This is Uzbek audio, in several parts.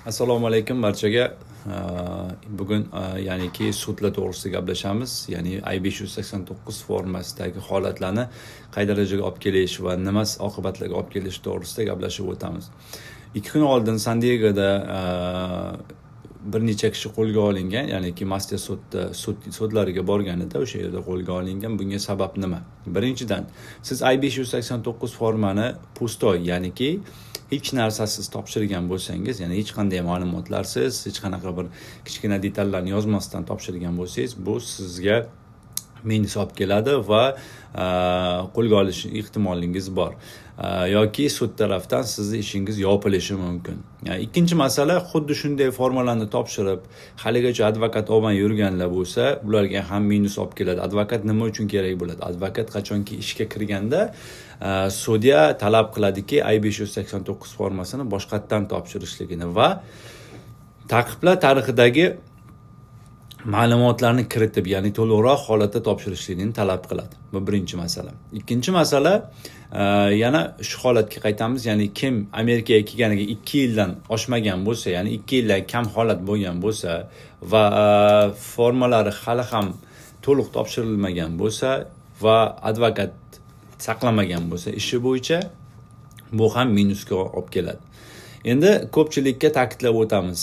Assalomu alaykum barchaga. Bugun ya'niki sudlar to'g'risida gaplashamiz. Ya'ni I589 formasidagi holatlarni qay darajaga olib kelish va nima oqibatlarga olib kelish to'g'risida gaplashib o'tamiz. 2 kun oldin San-Diegoda bir necha kishi qo'lga olingan, ya'niki Master sudlariga borganida o'sha yerda qo'lga olingan. Bunga sabab nima? Birinchidan, siz I589 formani pustoy, ya'niki hech narsasiz topshirgan bo'lsangiz, ya'ni hech qanday ma'lumotlarsiz, hech qanaqa bir kichkina detallarni yozmasdan topshirgan bo'lsangiz, bu sizga minus olib keladi va qo'lga olish ehtimolligingiz bor. Yoki sud tarafdan sizning ishingiz yopilishi mumkin. Yani ikkinchi masala, xuddi shunday formalarni topshirib, haligacha advokat olmay yurganlar bo'lsa, ularga ham minus olib keladi. Advokat nima uchun kerak bo'ladi? Advokat qachonki ishga kirganda sudya talab qiladiki, I589 formasini boshqatdan topshirishligini va ta'qiblar tarixidagi ma'lumotlarni kiritib, ya'ni to'liqroq holatda topshirishligini talab qiladi. Bu birinchi masala. Ikkinchi masala, yana shu holatga qaytamiz, ya'ni kim Amerikaga kelganiga 2 yildan oshmagan bo'lsa, ya'ni 2 yildan kam holat bo'lgan bo'lsa va formalari hali ham to'liq topshirilmagan bo'lsa va advokat saqlamagan bo'lsa ishi bo'yicha, bu ham minusga olib keladi. Endi ko'pchilikka ta'kidlab o'tamiz,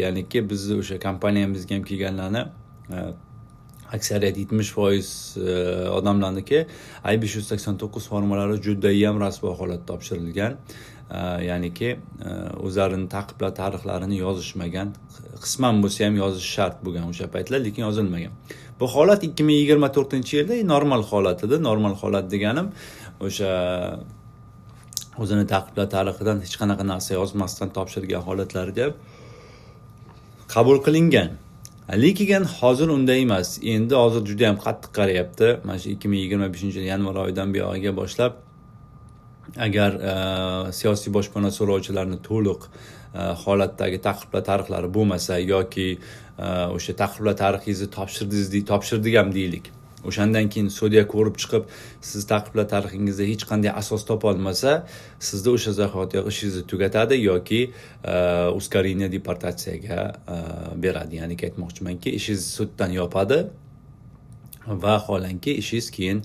ya'niki bizni o'sha kompaniyamizga ham kelganlarni aksariyat 70% odamlarniki I589 formalari juda ham rasvo holatda topshirilgan. Ya'niki o'zlarining ta'qiblar tarixlarini yozishmagan, qisman bo'lsa ham yozish shart bo'lgan o'sha paytlar, lekin yozilmagan. Bu holat 2024-yilda normal holat edi. Normal holat deganim o'sha o'zini ta'qiblar tarixidan hech qanaqa narsa yozmasdan topshirgan holatlarga qabul qilingan. Lekin hozir unday emas. Endi hozir juda ham qattiq qarayapti. Mana shu 2025 yanvar oyidan buyog'iga boshlab agar siyosiy boshpana so'rovchilarni to'liq holatdagi ta'qiblar tarixlari bo'lmasa yoki o'sha ta'qiblar tarihingizni topshirdik ham deylik. O'shandan keyin sudya ko'rib chiqib, siz ta'qiblar tarixingizda hech qanday asos topa olmasa, sizda o'sha zahotiyoq ishingizni tugatadi yoki uskorinya deportatsiyaga beradi. Ya'ni aytmoqchimanki, ishingiz suddan yopadi va holanki ishingiz keyin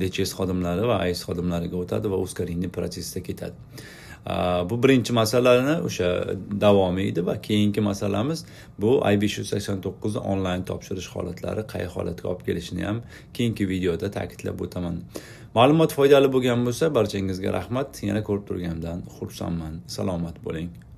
DChS xodimlari va AIS xodimlariga o'tadi va uskorinya protsessida ketadi. Bu birinchi masalani o'sha davomi edi va keyingi masalamiz bu I589 ni onlayn topshirish holatlari qay holatga olib kelishini ham keyingi videoda ta'kidlab o'taman. Ma'lumot foydali bo'lgan bo'lsa, barchangizga rahmat. Yana ko'rib turganimdan xursandman. Salomat bo'ling.